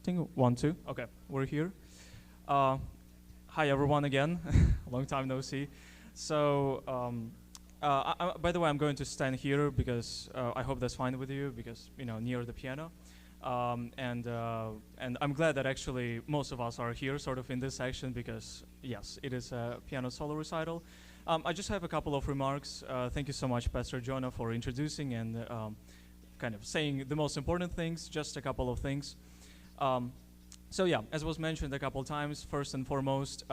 Testing, 1, 2. Okay, we're here. Uh, Hi everyone again. Long time no see. So, by the way, I'm going to stand here because I hope that's fine with you because near the piano, and I'm glad that actually most of us are here, sort of in this section because yes, it is a piano solo recital. I just have a couple of remarks. Thank you so much, Pastor Jonah, for introducing and kind of saying the most important things. Just a couple of things. So yeah, as was mentioned a couple times, first and foremost,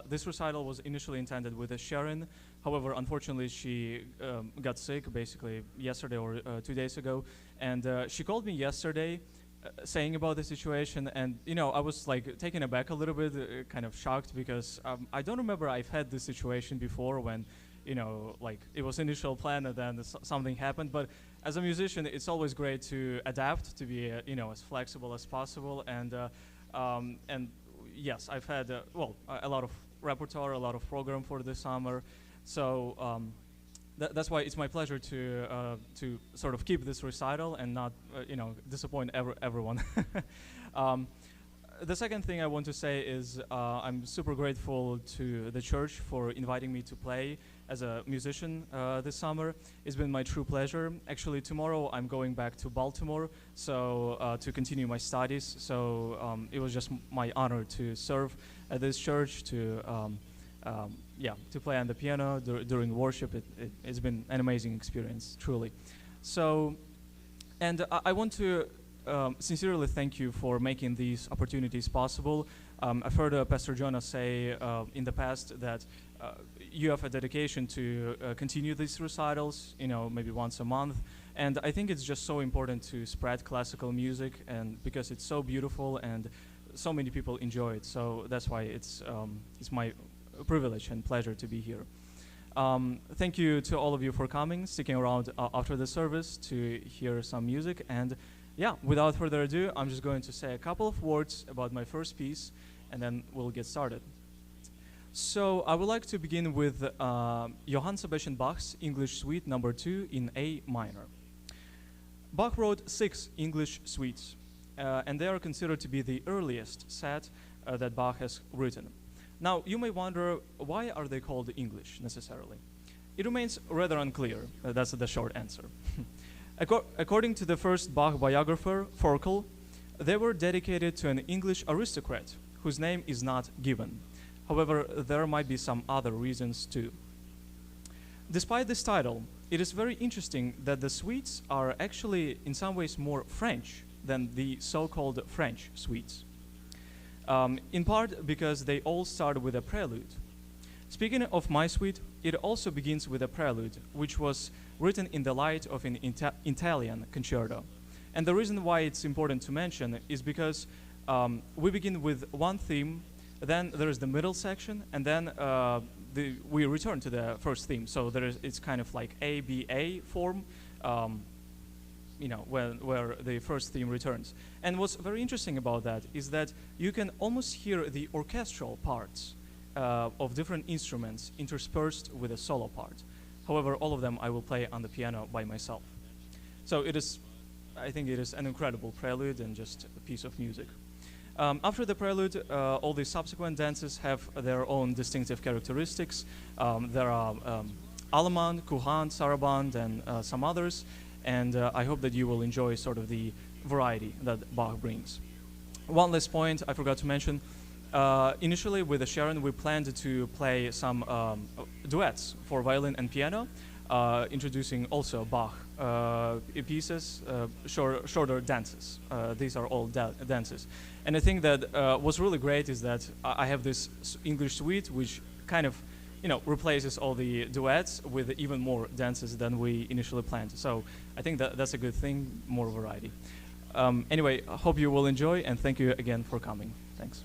this recital was initially intended with Sharon. However, unfortunately, she got sick basically yesterday or 2 days ago, and she called me yesterday saying about the situation, and I was like taken aback a little bit, kind of shocked because I don't remember I've had this situation before when like it was initial plan and then something happened. But as a musician, it's always great to adapt, to be as flexible as possible, and yes, I've had a lot of repertoire, a lot of program for this summer, so that's why it's my pleasure to sort of keep this recital and not disappoint everyone. um, the second thing I want to say is I'm super grateful to the church for inviting me to play as a musician this summer. It's been my true pleasure. Actually, tomorrow I'm going back to Baltimore to continue my studies. So it was just my honor to serve at this church, to play on the piano during worship. It's been an amazing experience, truly. So, and I want to sincerely thank you for making these opportunities possible. I've heard Pastor Jonah say in the past that you have a dedication to continue these recitals, maybe once a month. And I think it's just so important to spread classical music, and because it's so beautiful and so many people enjoy it. So that's why it's my privilege and pleasure to be here. Thank you to all of you for coming, sticking around after the service to hear some music. And yeah, without further ado, I'm just going to say a couple of words about my first piece, and then we'll get started. So I would like to begin with Johann Sebastian Bach's English Suite No. 2 in A minor. Bach wrote 6 English suites, and they are considered to be the earliest set that Bach has written. Now, you may wonder, why are they called English necessarily? It remains rather unclear. That's the short answer. According to the first Bach biographer, Forkel, they were dedicated to an English aristocrat whose name is not given. However, there might be some other reasons too. Despite this title, it is very interesting that the suites are actually in some ways more French than the so-called French suites. In part because they all start with a prelude. Speaking of my suite, it also begins with a prelude, which was written in the light of an Italian concerto. And the reason why it's important to mention is because we begin with one theme, then there is the middle section, and then we return to the first theme. So it's kind of like ABA form, where the first theme returns. And what's very interesting about that is that you can almost hear the orchestral parts of different instruments interspersed with a solo part. However, all of them I will play on the piano by myself. So I think it is an incredible prelude and just a piece of music. After the prelude, all the subsequent dances have their own distinctive characteristics. There are Allemande, Courante, Sarabande, and some others. And I hope that you will enjoy sort of the variety that Bach brings. One last point I forgot to mention. Initially with Sharon, we planned to play some duets for violin and piano, introducing also Bach pieces, shorter dances. These are all dances. And I think that what's really great is that I have this English suite which kind of replaces all the duets with even more dances than we initially planned. So I think that's a good thing, more variety. Anyway, I hope you will enjoy, and thank you again for coming. Thanks.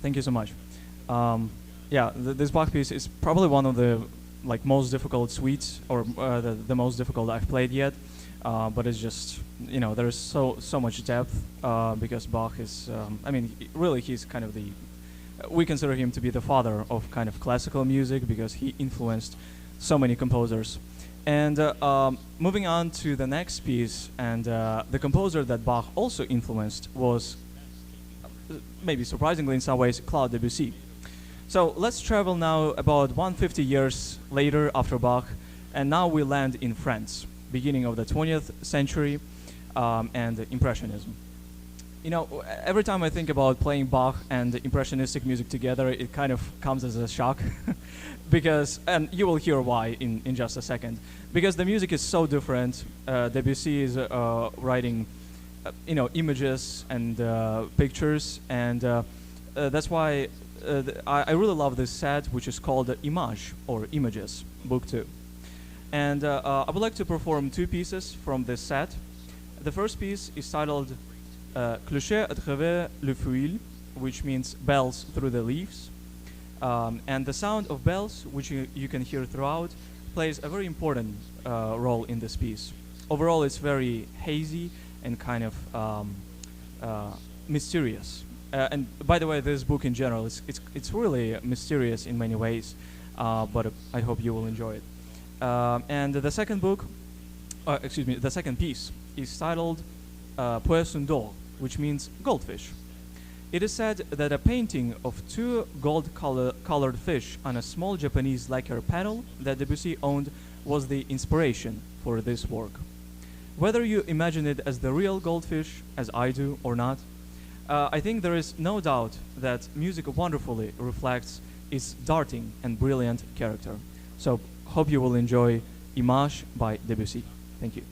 Thank you so much. Um, yeah, this Bach piece is probably one of the like most difficult suites, or the most difficult I've played yet. But it's just, there's so much depth, because Bach is I mean, really he's kind of the, we consider him to be the father of kind of classical music because he influenced so many composers. And moving on to the next piece, and the composer that Bach also influenced was, maybe surprisingly in some ways, Claude Debussy. So let's travel now about 150 years later after Bach, and now we land in France, beginning of the 20th century, and Impressionism. Every time I think about playing Bach and impressionistic music together, it kind of comes as a shock, because, and you will hear why in just a second, because the music is so different. Debussy is writing, images and pictures, and that's why I really love this set, which is called Image, or Images, Book 2. And I would like to perform two pieces from this set. The first piece is titled Clocher à travers le feuille, which means bells through the leaves. And the sound of bells, which you can hear throughout, plays a very important role in this piece. Overall, it's very hazy and kind of mysterious. And by the way, this book in general, it's really mysterious in many ways, but I hope you will enjoy it. And the second the second piece is titled Poisson d'Or, which means goldfish. It is said that a painting of two gold-colored fish on a small Japanese lacquer panel that Debussy owned was the inspiration for this work. Whether you imagine it as the real goldfish, as I do, or not, I think there is no doubt that music wonderfully reflects its darting and brilliant character. So, hope you will enjoy Image by Debussy. Thank you.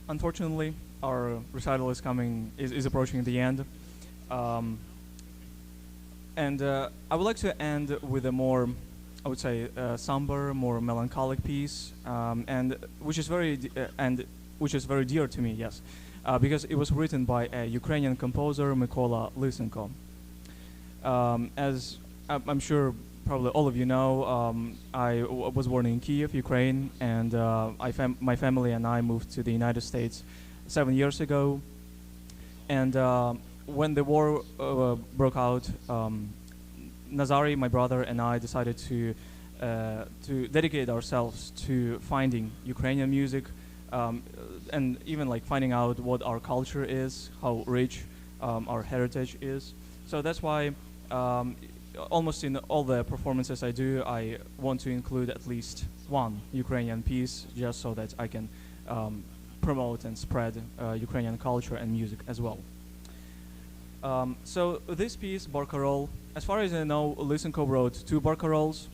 unfortunately, our recital is approaching the end. Um, and I would like to end with a more, I would say, somber, more melancholic piece, and which is which is very dear to me. Yes, because it was written by a Ukrainian composer, Mykola Lysenko. As I'm sure probably all of you know, was born in Kiev, Ukraine, and my family and I moved to the United States 7 years ago. And when the war broke out, Nazari, my brother, and I decided to dedicate ourselves to finding Ukrainian music, and even like finding out what our culture is, how rich our heritage is. So that's why almost in all the performances I do, I want to include at least one Ukrainian piece, just so that I can promote and spread Ukrainian culture and music as well. So this piece, Barcarolle, as far as I know, Lysenko wrote two barcarolles,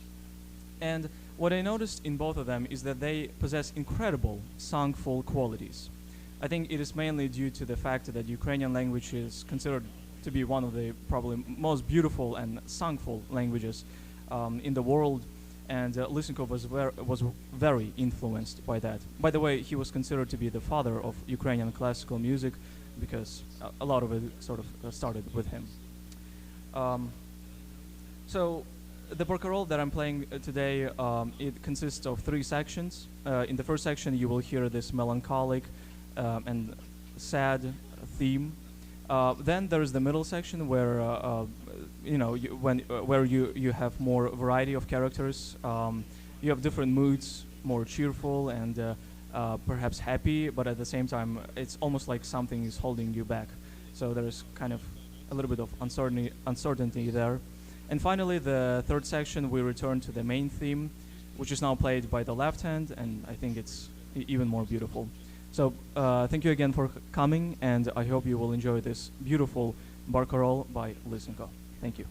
and what I noticed in both of them is that they possess incredible songful qualities. I think it is mainly due to the fact that Ukrainian language is considered to be one of the probably most beautiful and songful languages in the world, and Lysenko was very influenced by that. By the way, he was considered to be the father of Ukrainian classical music because a lot of it sort of started with him. So the barcarolle that I'm playing today, it consists of three sections. In the first section, you will hear this melancholic and sad theme. Then there is the middle section where where you have more variety of characters. You have different moods, more cheerful and perhaps happy, but at the same time, it's almost like something is holding you back. So there's kind of a little bit of uncertainty there. And finally, the third section, we return to the main theme, which is now played by the left hand, and I think it's even more beautiful. So thank you again for coming, and I hope you will enjoy this beautiful barcarolle by Lysenko. Thank you.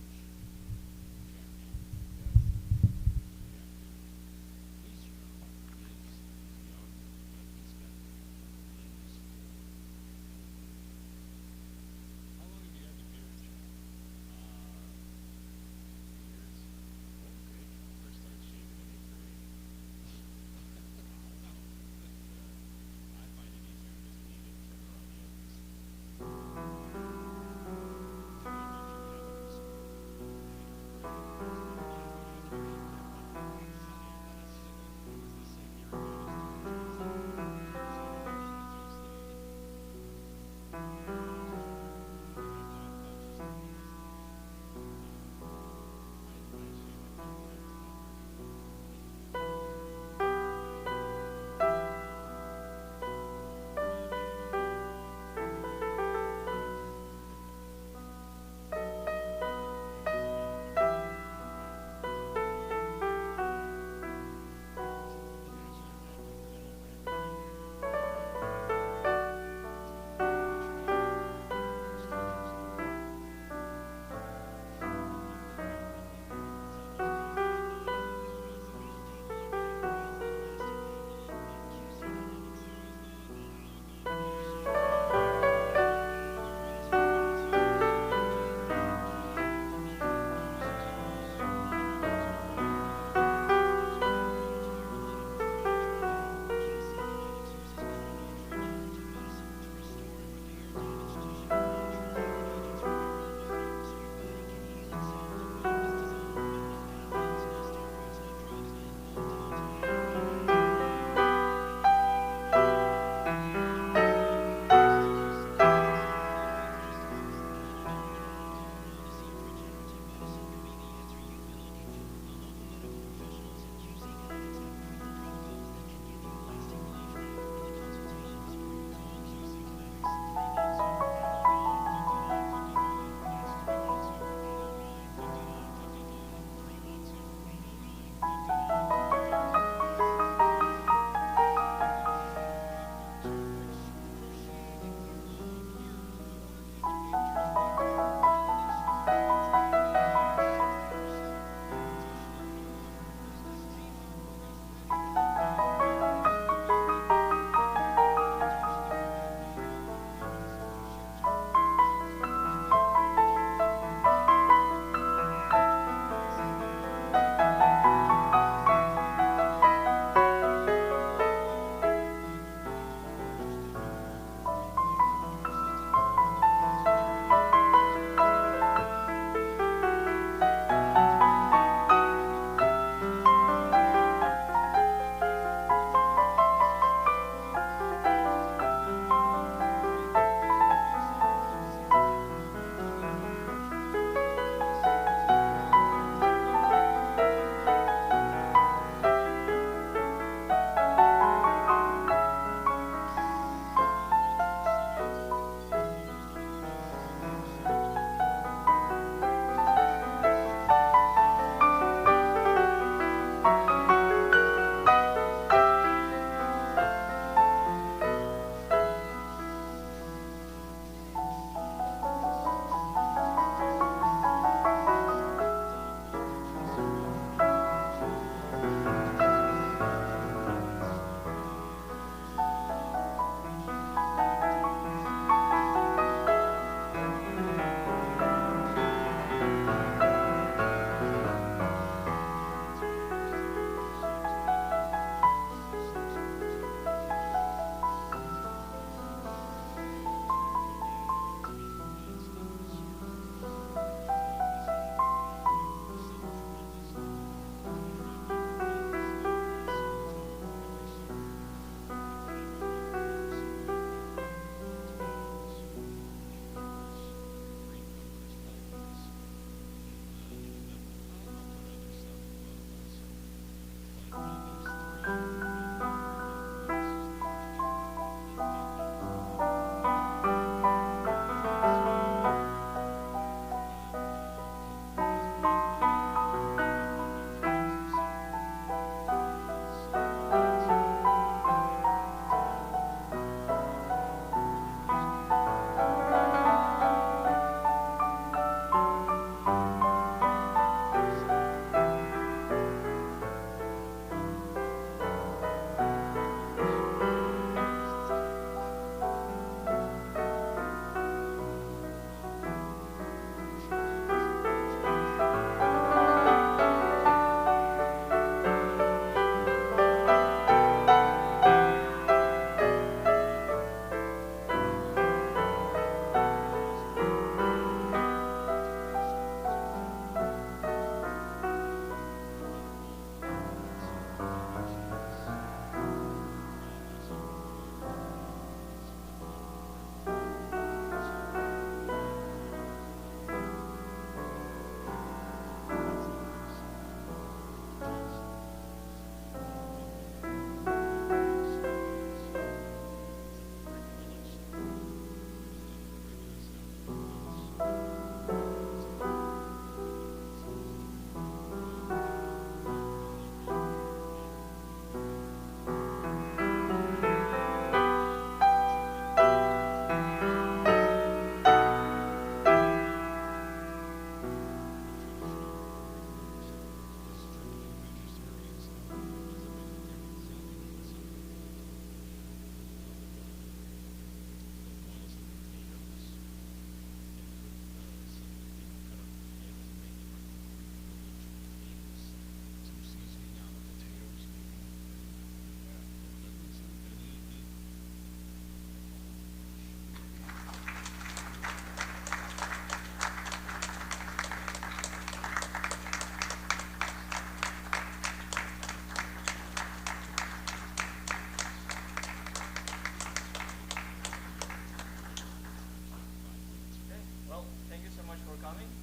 coming.